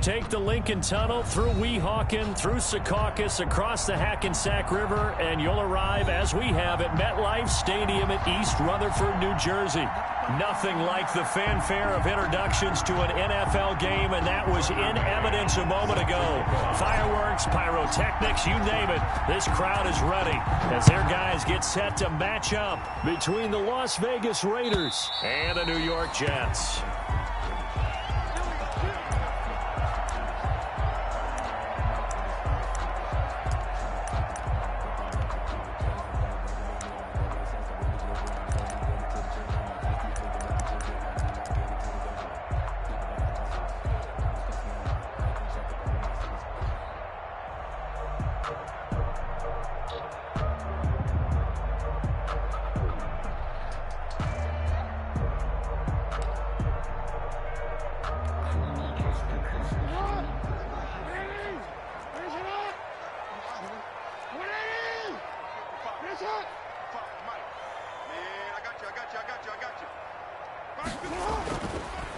take the Lincoln Tunnel through Weehawken, through Secaucus, across the Hackensack River, and you'll arrive, as we have, at MetLife Stadium at East Rutherford, New Jersey. Nothing like the fanfare of introductions to an NFL game, and that was in evidence a moment ago. Fireworks, pyrotechnics, you name it. This crowd is ready as their guys get set to match up between the Las Vegas Raiders and the New York Jets.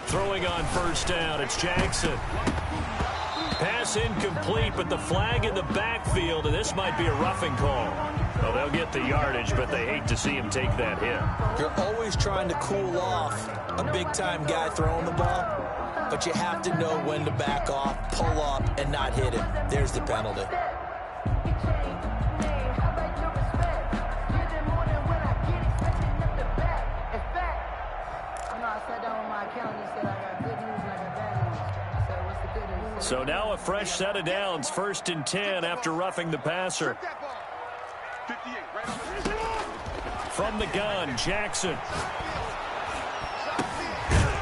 Throwing on first down, it's Jackson. Pass incomplete, but the flag in the backfield, and this might be a roughing call. Well, they'll get the yardage, but they hate to see him take that hit. You're always trying to cool off a big-time guy throwing the ball, but you have to know when to back off, pull up, and not hit him. There's the penalty. So now a fresh set of downs, 1st and 10 after roughing the passer. From the gun, Jackson.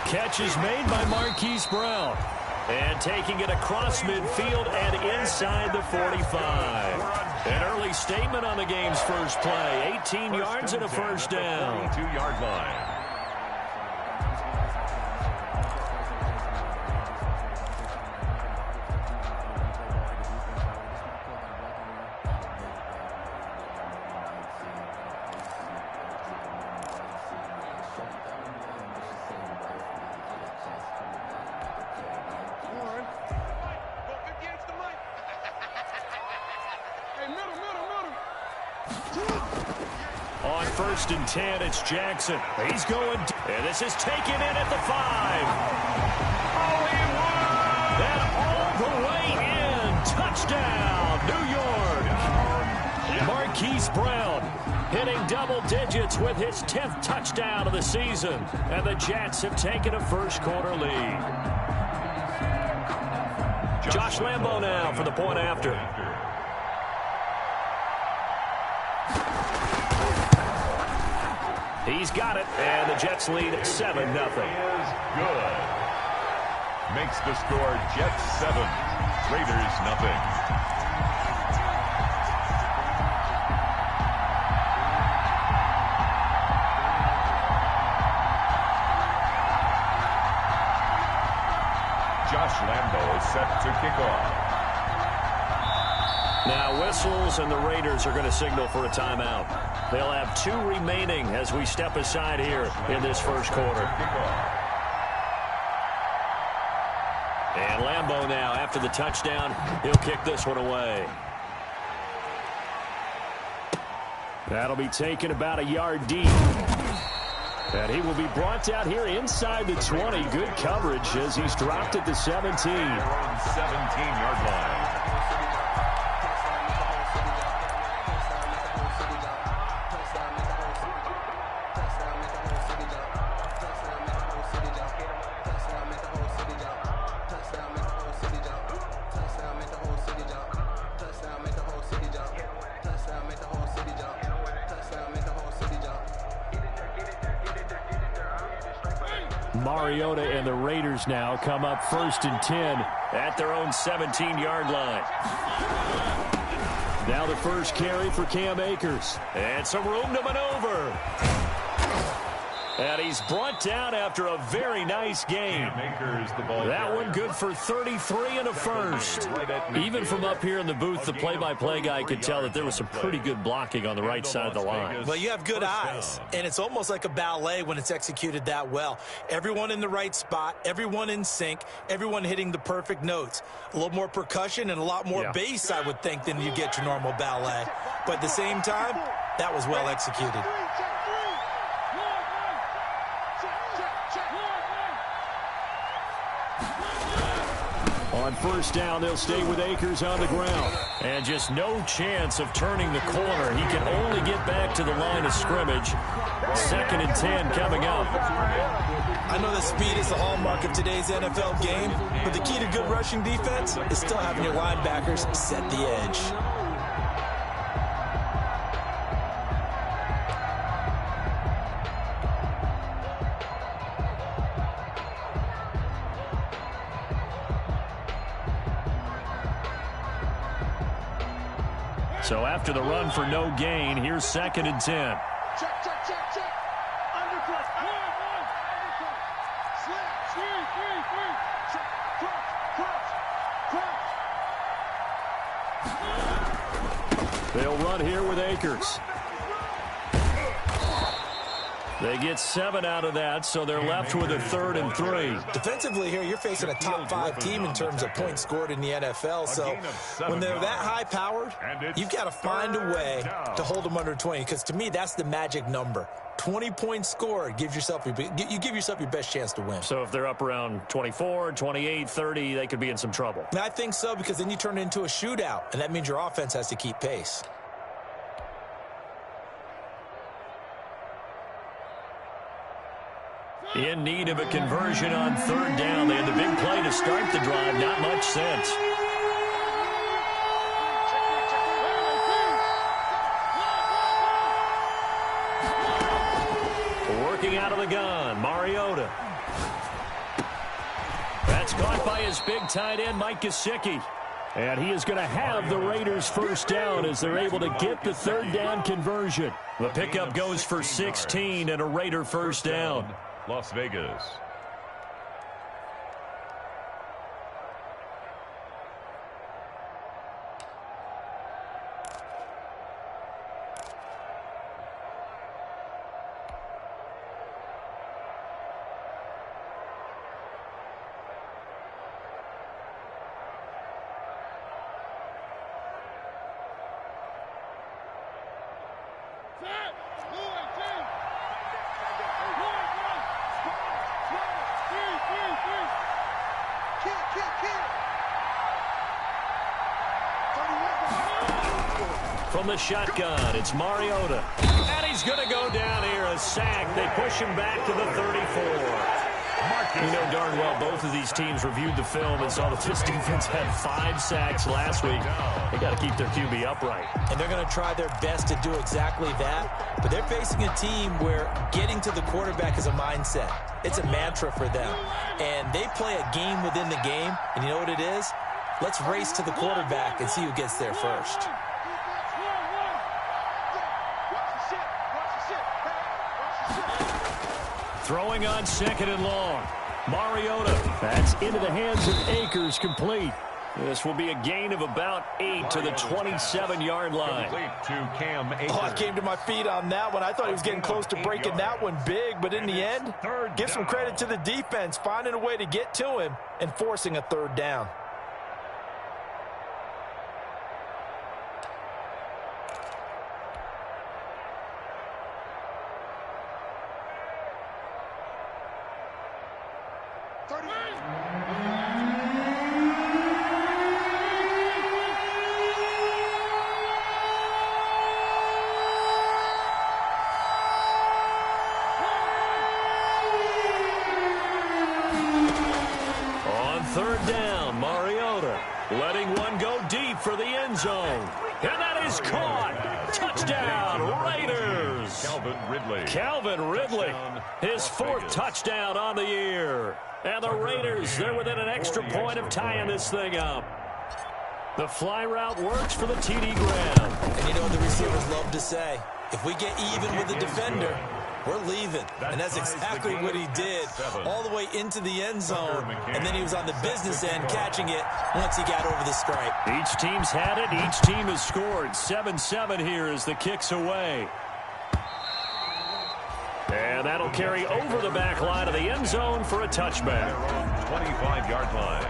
Catch is made by Marquise Brown. And taking it across midfield and inside the 45. An early statement on the game's first play. 18 yards and a first down. 42-yard line. On 1st and 10, it's Jackson. He's going, and this is taken in at the 5. And all the way in. Touchdown, New York. Marquise Brown hitting double digits with his 10th touchdown of the season. And the Jets have taken a first-quarter lead. Josh Lambo now for the point after. He's got it, and the Jets lead 7-0. Is good. Makes the score Jets 7, Raiders 0. Josh Lambo is set to kick off. Now whistles, and the Raiders are going to signal for a timeout. They'll have 2 remaining as we step aside here in this first quarter. And Lambo now, after the touchdown, he'll kick this one away. That'll be taken about a yard deep. And he will be brought out here inside the 20. Good coverage as he's dropped at the 17. 17-yard line. Mariota and the Raiders now come up 1st and 10 at their own 17-yard line. Now the first carry for Cam Akers. And some room to maneuver. And he's brought down after a very nice game. That one good for 33 and a first. Even from up here in the booth, the play-by-play guy could tell that there was some pretty good blocking on the right side of the line. Well, you have good eyes, and it's almost like a ballet when it's executed that well. Everyone in the right spot, everyone in sync, everyone hitting the perfect notes. A little more percussion and a lot more bass, I would think, than you get your normal ballet. But at the same time, that was well executed. On first down, they'll stay with Akers on the ground. And just no chance of turning the corner. He can only get back to the line of scrimmage. 2nd and 10 coming up. I know that speed is the hallmark of today's NFL game, but the key to good rushing defense is still having your linebackers set the edge. So after the run for no gain, here's 2nd and 10. Check. Undercut. Slap. Cross. They'll run here with Akers. They get 7 out of that, so they're left with a 3rd and 3. Defensively here, you're facing a top 5 team in terms of points scored in the NFL. So when they're that high-powered, you've got to find a way to hold them under 20. Because to me, that's the magic number. 20 points scored, you give yourself your best chance to win. So if they're up around 24, 28, 30, they could be in some trouble. And I think so, because then you turn it into a shootout, and that means your offense has to keep pace. In need of a conversion on 3rd down. They had the big play to start the drive. Not much sense. Working out of the gun, Mariota. That's caught by his big tight end, Mike Gesicki. And he is going to have the Raiders first down as they're able to get the 3rd down conversion. The pickup goes for 16 and a Raider first down. Las Vegas. From the shotgun, it's Mariota. And he's going to go down here, a sack. They push him back to the 34. You know darn well both of these teams reviewed the film and saw that this defense had 5 sacks last week. They got to keep their QB upright. And they're going to try their best to do exactly that. But they're facing a team where getting to the quarterback is a mindset. It's a mantra for them. And they play a game within the game. And you know what it is? Let's race to the quarterback and see who gets there first. Throwing on 2nd and long. Mariota. That's into the hands of Akers, complete. This will be a gain of about 8 to the 27-yard line. Oh, I came to my feet on that one. I thought he was getting close to breaking that one big, but in the end, give some credit to the defense, finding a way to get to him and forcing a 3rd down. For the end zone. And that is caught. Touchdown, Raiders. Calvin Ridley. His 4th touchdown on the year. And the Raiders, they're within an extra point of tying this thing up. The fly route works for the TD grab. And you know what the receivers love to say? If we get even with the defender, we're leaving. And that's exactly what he did, all the way into the end zone. And then he was on the business end catching it once he got over the stripe. Each team's had it. Each team has scored. 7-7 here as the kick's away. And that'll carry over the back line of the end zone for a touchback. 25-yard line.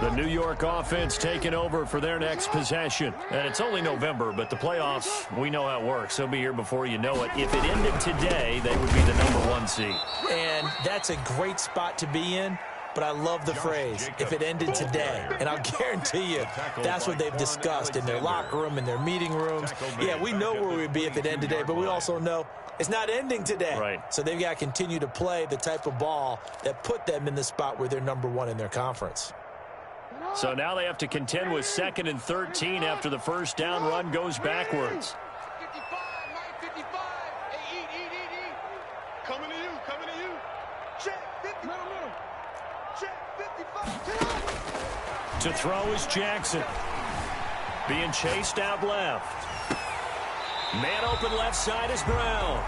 The New York offense taking over for their next possession. And it's only November, but the playoffs, we know how it works. They'll be here before you know it. If it ended today, they would be the #1 seed. And that's a great spot to be in. But I love the phrase, if it ended today. And I'll guarantee you, that's what they've discussed in their locker room, in their meeting rooms. Yeah, we know where we'd be if it ended today, but we also know it's not ending today. Right. So they've got to continue to play the type of ball that put them in the spot where they're #1 in their conference. So now they have to contend with 2nd and 13 after the first down run goes backwards. 55, Mike, 55. Hey, eat. Coming to you. Check, 50. Middle. Check, 55. To throw is Jackson. Being chased out left. Man open left side is Brown.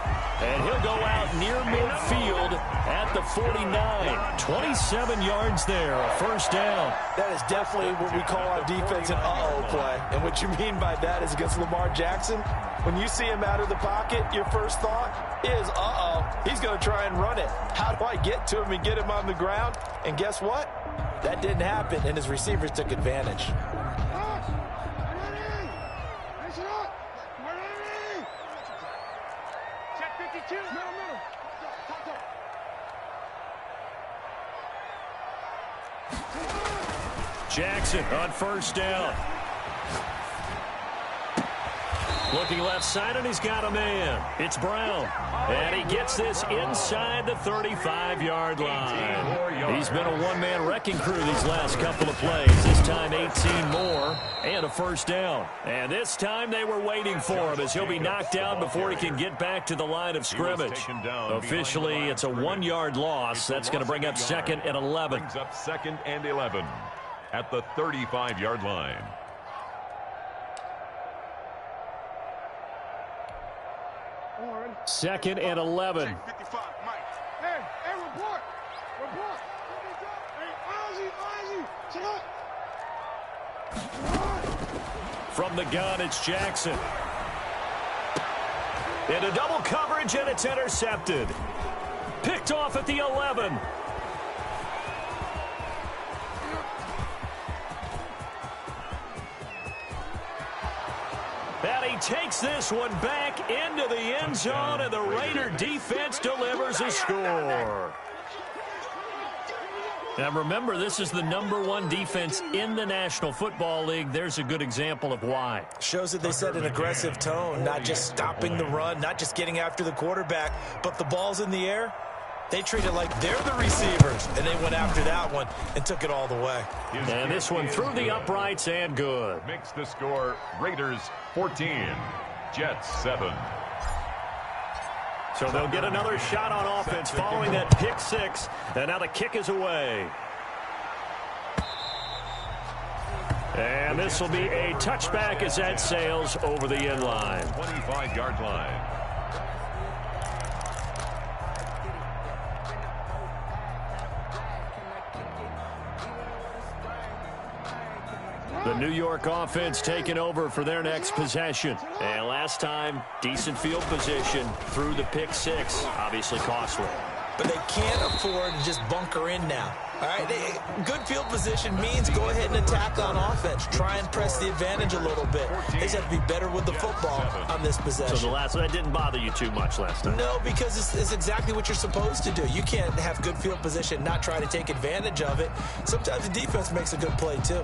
And he'll go out near midfield at the 49. 27 yards there, a first down. That is definitely what we call our defense an uh-oh play. And what you mean by that is against Lamar Jackson, when you see him out of the pocket, your first thought is, uh-oh, he's going to try and run it. How do I get to him and get him on the ground? And guess what? That didn't happen, and his receivers took advantage. Jackson on first down. Looking left side, and he's got a man. It's Brown. And he gets this inside the 35-yard line. He's been a one-man wrecking crew these last couple of plays. This time 18 more and a first down. And this time they were waiting for him as he'll be knocked down before he can get back to the line of scrimmage. Officially, it's a 1-yard loss. That's going to bring up 2nd and 11. Brings up 2nd and 11 at the 35-yard line. Second and 11. 55, Mike. Hey, report. Hey, Ozzy. From the gun, it's Jackson. Into double coverage, and it's intercepted. Picked off at the 11. And he takes this one back into the end zone, and the Raider defense delivers a score. Now remember, this is the #1 defense in the National Football League. There's a good example of why. Shows that they set an aggressive tone, not just stopping the run, not just getting after the quarterback, but the ball's in the air. They treat it like they're the receivers, and they went after that one and took it all the way. And this one through the uprights and good. Makes the score Raiders 14, Jets 7. So they'll get another shot on offense following that pick six, and now the kick is away. And this will be a touchback as that sails over the end line. 25-yard line. The New York offense taking over for their next possession. And last time, decent field position through the pick six. Obviously costly. But they can't afford to just bunker in now. All right, good field position means go ahead and attack on offense. Try and press the advantage a little bit. They just have to be better with the football on this possession. So that didn't bother you too much last time? No, because it's exactly what you're supposed to do. You can't have good field position, not try to take advantage of it. Sometimes the defense makes a good play too.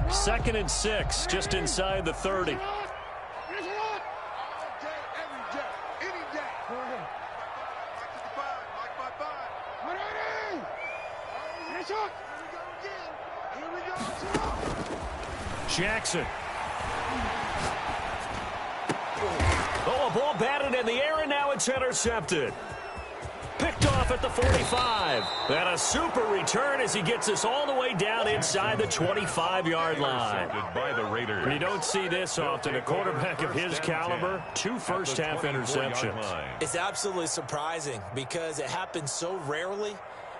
Second and 6, just inside the 30. Jackson Oh, a ball batted in the air, and now it's intercepted. Picked off at the 45. And a super return as he gets us all the way down inside the 25-yard line. By the Raiders. You don't see this often. A quarterback of his caliber, 2 first-half interceptions. It's absolutely surprising because it happens so rarely.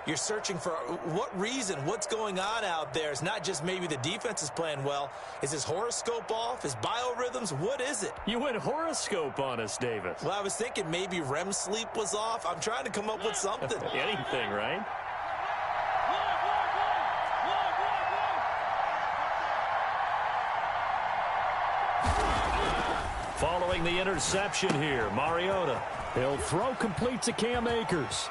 You're searching for what reason, what's going on out there. It's not just maybe the defense is playing well. Is his horoscope off? His biorhythms? What is it? You went horoscope on us, Davis. Well, I was thinking maybe REM sleep was off. I'm trying to come up with something. Anything, right? Following the interception here, Mariota. He'll throw complete to Cam Akers.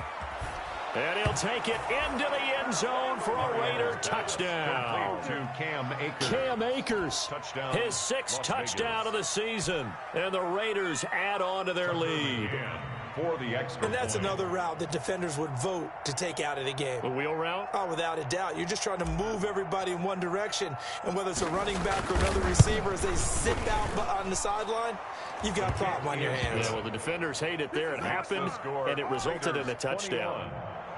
And he'll take it into the end zone for a Raider touchdown. To Cam Akers. Cam Akers, Touchdown, his 6th Las touchdown Vegas. of the season. And the Raiders add on to their lead. For the extra And that's point. another route that defenders would vote to take out of the game. The wheel route? Oh, without a doubt. You're just trying to move everybody in one direction. And whether it's a running back or another receiver, as they sit out on the sideline, you've got a problem on your hands. Yeah, well, the defenders hate it there. It happened, and it resulted in a touchdown.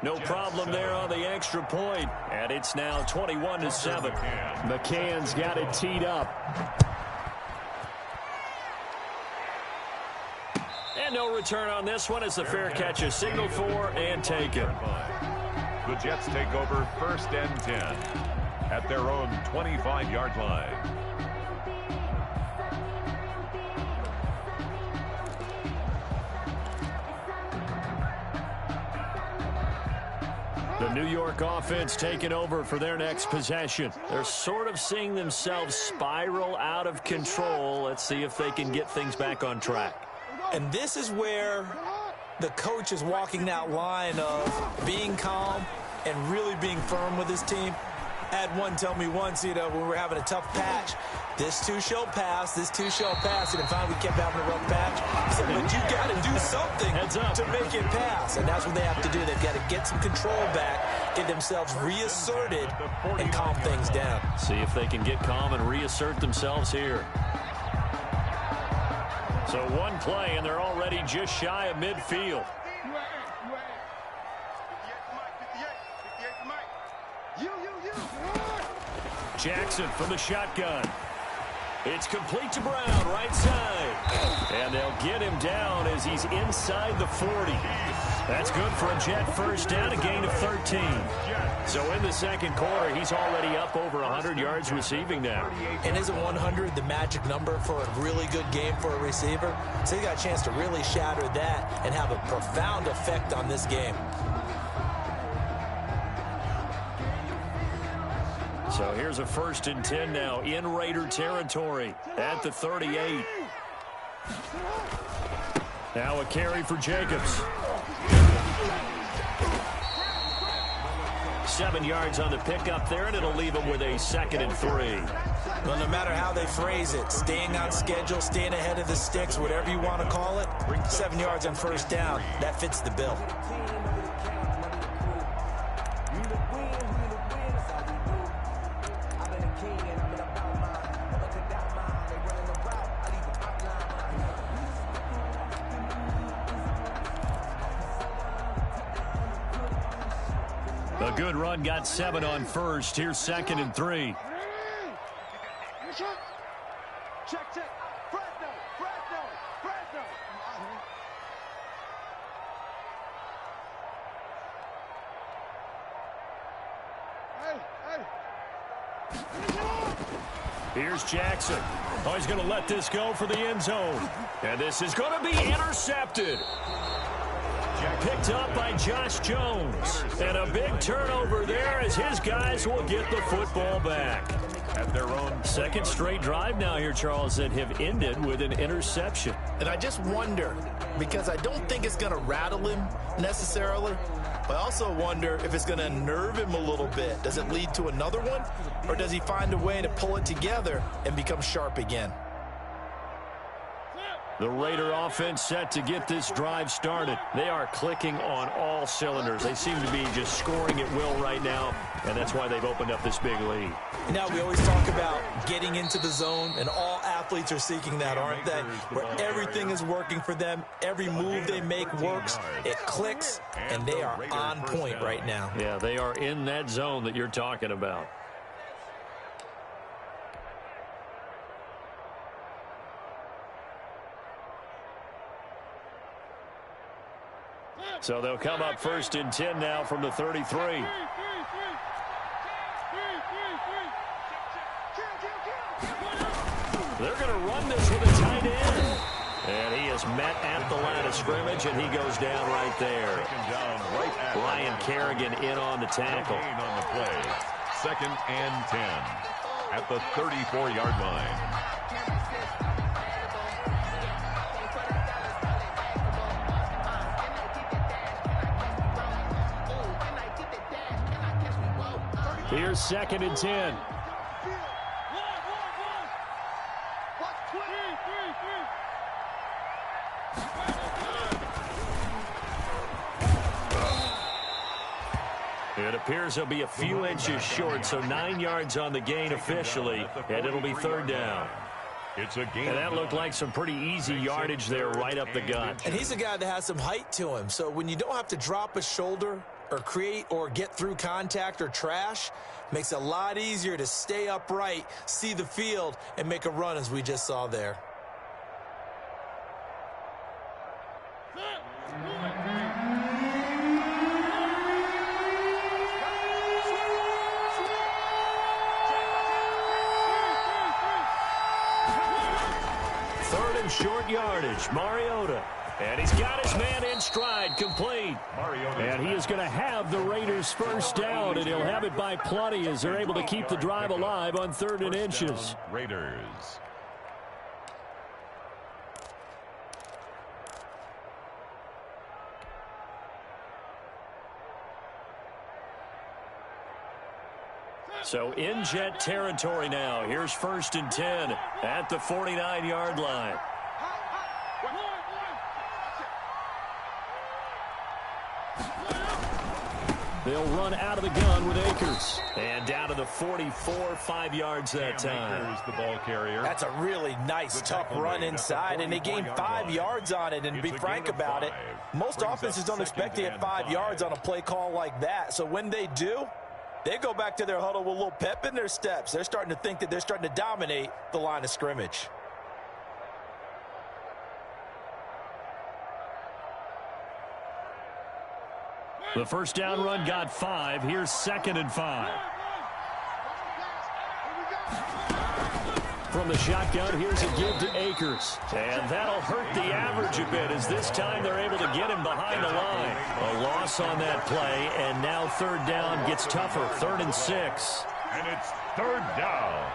No problem there on the extra point. And it's now 21-7. McCann's got it teed up. And no return on this one as the fair catch is signaled for and taken. The Jets take over 1st and 10 at their own 25-yard line. The New York offense taking over for their next possession. They're sort of seeing themselves spiral out of control. Let's see if they can get things back on track. And this is where the coach is walking that line of being calm and really being firm with his team. I had one tell me once, when we were having a tough patch, this too shall pass, this too shall pass. And finally we kept having a rough patch. He said, but you got to do something to make it pass. And that's what they have to do. They've got to get some control back, get themselves reasserted, and calm things down. See if they can get calm and reassert themselves here. So one play, and they're already just shy of midfield. Jackson from the shotgun. It's complete to Brown, right side. And they'll get him down as he's inside the 40. That's good for a Jet first down, a gain of 13. So in the second quarter, he's already up over 100 yards receiving now. And isn't 100 the magic number for a really good game for a receiver? So he got a chance to really shatter that and have a profound effect on this game. So here's a 1st and 10 now in Raider territory at the 38. Now a carry for Jacobs. 7 yards on the pickup there, and it'll leave him with a 2nd and 3. Well, no matter how they phrase it, staying on schedule, staying ahead of the sticks, whatever you want to call it, 7 yards on first down, that fits the bill. A good run, got 7 on first. Here's 2nd and 3. Check. Fresno. Here's Jackson. Oh, he's going to let this go for the end zone. And this is going to be intercepted. Picked up by Josh Jones. And a big turnover there as his guys will get the football back. At their own 2nd straight drive now here, Charles, that have ended with an interception. And I just wonder, because I don't think it's going to rattle him necessarily, but I also wonder if it's going to unnerve him a little bit. Does it lead to another one? Or does he find a way to pull it together and become sharp again? The Raider offense set to get this drive started. They are clicking on all cylinders. They seem to be just scoring at will right now, and that's why they've opened up this big lead. Now, we always talk about getting into the zone, and all athletes are seeking that, aren't they? Where everything is working for them. Every move they make works. It clicks, and they are on point right now. Yeah, they are in that zone that you're talking about. So they'll come up 1st and 10 now from the 33. They're going to run this with a tight end. And he is met at the line of scrimmage, and he goes down right there. Ryan Kerrigan in on the tackle. On the play. 2nd and 10 at the 34-yard line. Here's 2nd and 10. It appears he'll be a few inches short, so 9 yards on the gain officially, and it'll be 3rd down. It's a gain. And that looked like some pretty easy yardage there right up the gut. And he's a guy that has some height to him, so when you don't have to drop a shoulder or create or get through contact or trash, makes it a lot easier to stay upright, see the field, and make a run as we just saw there. Third and short yardage, Mariota. And he's got his man in stride, complete. And he is going to have the Raiders' 1st down, and he'll have it by plenty as they're able to keep the drive alive on 3rd and inches. Raiders. So in Jet territory now. Here's 1st and 10 at the 49-yard line. They'll run out of the gun with Akers. And down to the 44, 5 yards that time. The ball carrier. That's a really nice, tough run inside, and they gained 5 yards on it. And to be frank about it, most offenses don't expect to get 5 yards on a play call like that. So when they do, they go back to their huddle with a little pep in their steps. They're starting to think that they're starting to dominate the line of scrimmage. The 1st down run got 5. Here's 2nd and 5. From the shotgun, here's a give to Akers. And that'll hurt the average a bit as this time they're able to get him behind the line. A loss on that play, and now 3rd down gets tougher. 3rd and 6. And it's 3rd down.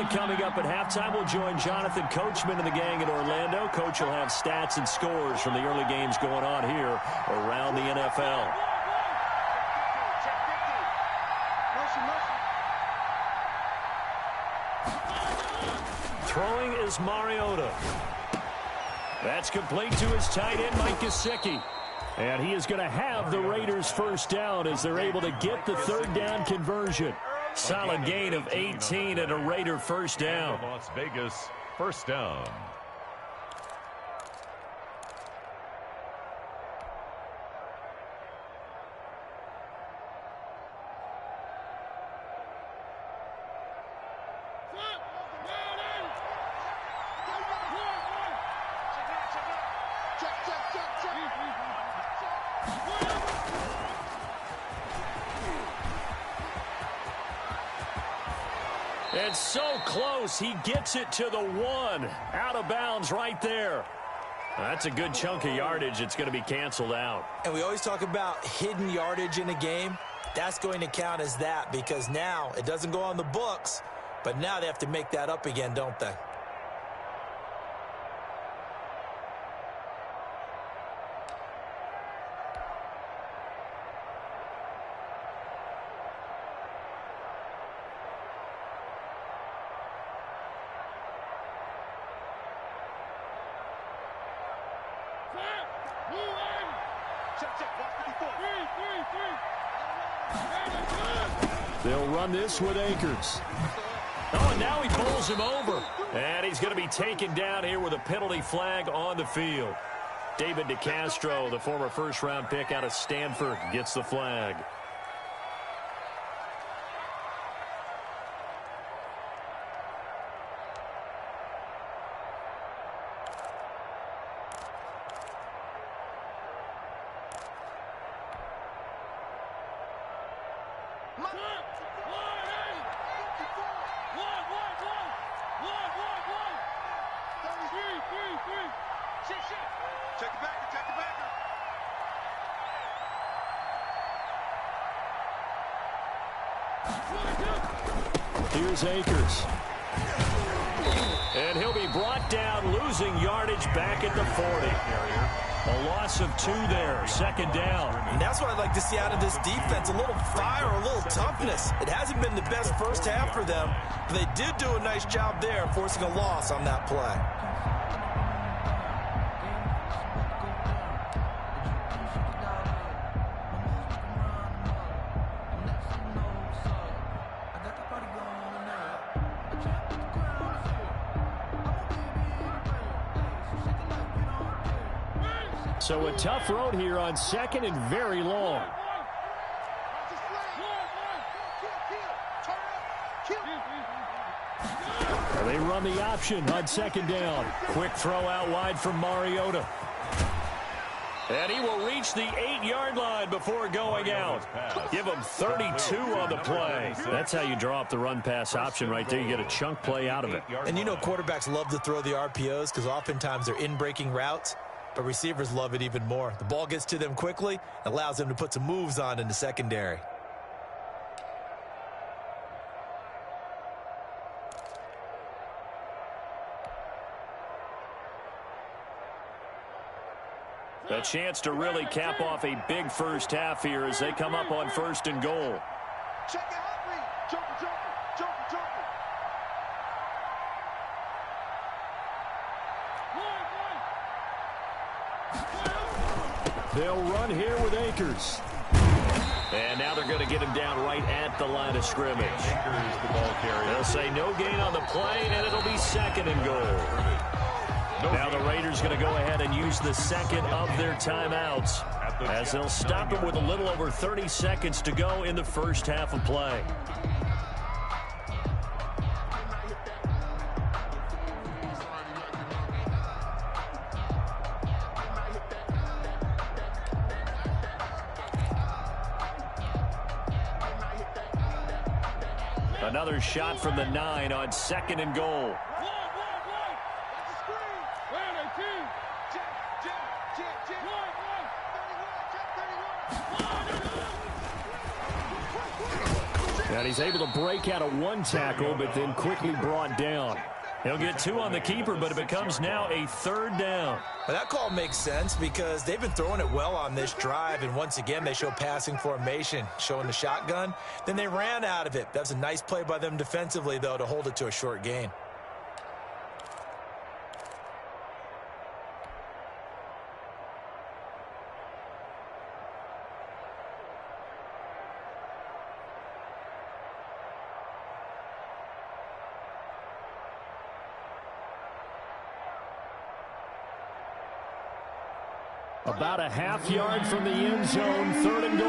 Coming up at halftime, we'll join Jonathan Coachman and the gang in Orlando. Coach will have stats and scores from the early games going on here around the NFL. Throwing is Mariota. That's complete to his tight end, Mike Gesicki. And he is going to have the Raiders' 1st down as they're able to get the 3rd down conversion. Solid gain of 18 and a Raider 1st down. Las Vegas 1st down. And so close, he gets it to the 1. Out of bounds right there. That's a good chunk of yardage. It's going to be canceled out. And we always talk about hidden yardage in a game. That's going to count as that because now it doesn't go on the books, but now they have to make that up again, don't they? They'll run this with Akers. Oh, and now he bowls him over. And he's going to be taken down here with a penalty flag on the field. David DeCastro, the former first-round pick out of Stanford, gets the flag. Here's Akers. And he'll be brought down, losing yardage back at the 40. A loss of 2 there, second down. And that's what I'd like to see out of this defense, a little fire, a little toughness. It hasn't been the best first half for them, but they did do a nice job there, forcing a loss on that play. So a tough road here on second and very long. They run the option on second down. Quick throw out wide from Mariota. And he will reach the 8-yard line before going out. Give him 32 on the play. That's how you draw up the run-pass option right there. You get a chunk play out of it. And you know quarterbacks love to throw the RPOs because oftentimes they're in-breaking routes. But receivers love it even more. The ball gets to them quickly, allows them to put some moves on in the secondary. A chance to really cap off a big first half here as they come up on 1st and goal. Check it out, read. Jumper. They'll run here with Akers. And now they're going to get him down right at the line of scrimmage. They'll say no gain on the play, and it'll be 2nd and goal. Now the Raiders going to go ahead and use the second of their timeouts as they'll stop it with a little over 30 seconds to go in the first half of play. Another shot from the 9 on 2nd and goal. And he's able to break out of 1 tackle, but then quickly brought down. He'll get 2 on the keeper, but it becomes now a 3rd down. Well, that call makes sense because they've been throwing it well on this drive, and once again they show passing formation, showing the shotgun. Then they ran out of it. That was a nice play by them defensively, though, to hold it to a short gain. About a half yard from the end zone, 3rd and goal.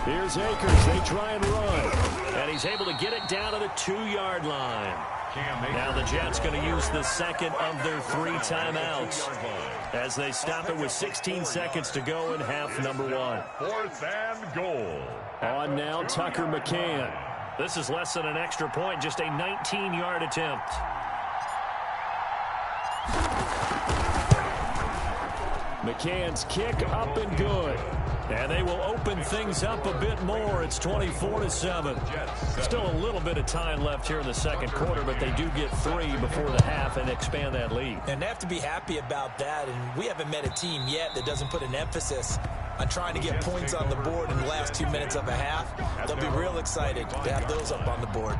Here's Akers. They try and run. And he's able to get it down to the 2-yard line. Now the Jets going to use the second of their 3 timeouts as they stop it with 16 seconds to go in half number 1. 4th and goal. On now, Tucker McCann. This is less than an extra point, just a 19-yard attempt. McCann's kick up and good. And they will open things up a bit more. It's 24-7. Still a little bit of time left here in the second quarter, but they do get 3 before the half and expand that lead. And they have to be happy about that. And we haven't met a team yet that doesn't put an emphasis on trying to get points on the board in the last 2 minutes of a half. They'll be real excited to have those up on the board.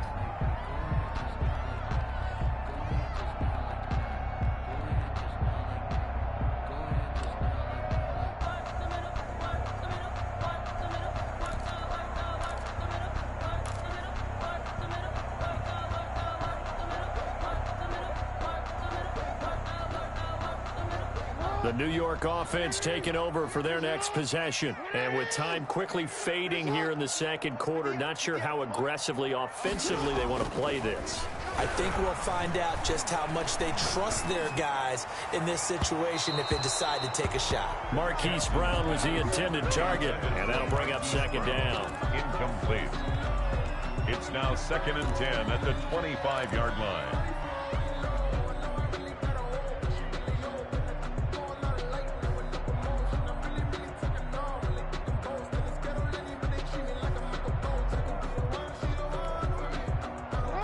The New York offense taking over for their next possession. And with time quickly fading here in the second quarter, not sure how aggressively, offensively they want to play this. I think we'll find out just how much they trust their guys in this situation if they decide to take a shot. Marquise Brown was the intended target, and that'll bring up second down. Incomplete. It's now 2nd and 10 at the 25-yard line.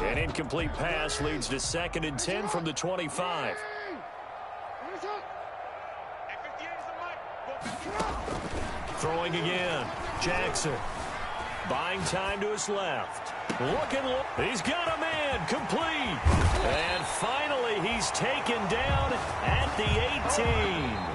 An incomplete pass leads to 2nd and 10 from the 25. Throwing again. Jackson. Buying time to his left. He's got a man. Complete. And finally, he's taken down at the 18.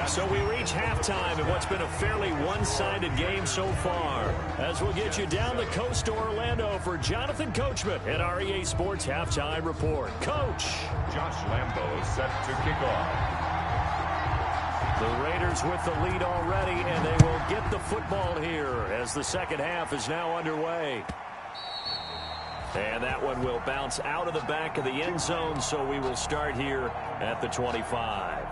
So we reach halftime in what's been a fairly one-sided game so far. As we'll get you down the coast to Orlando for Jonathan Coachman at our EA Sports Halftime Report. Coach. Josh Lambo set to kick off. The Raiders with the lead already, and they will get the football here as the second half is now underway. And that one will bounce out of the back of the end zone, so we will start here at the 25.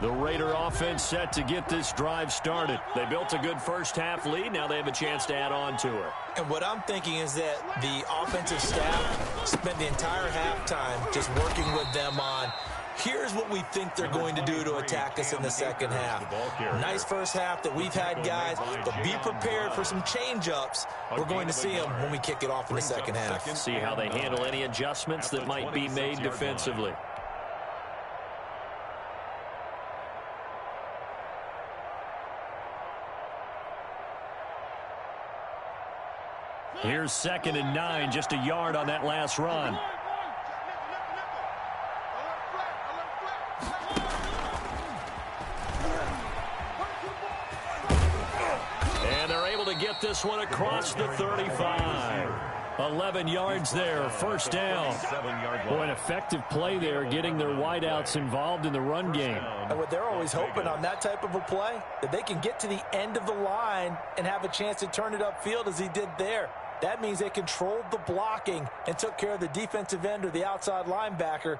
The Raider offense set to get this drive started. They built a good first-half lead. Now they have a chance to add on to it. And what I'm thinking is that the offensive staff spent the entire halftime just working with them on, here's what we think they're going to do to attack us in the second half. Nice first half that we've had, guys, but be prepared for some change-ups. We're going to see them when we kick it off in the second half. See how they handle any adjustments that might be made defensively. Here's 2nd and 9, just a yard on that last run. And they're able to get this one across the 35. 11 yards there, first down. Boy, an effective play there, getting their wideouts involved in the run game. And what they're always hoping on that type of a play, that they can get to the end of the line and have a chance to turn it upfield as he did there. That means they controlled the blocking and took care of the defensive end or the outside linebacker.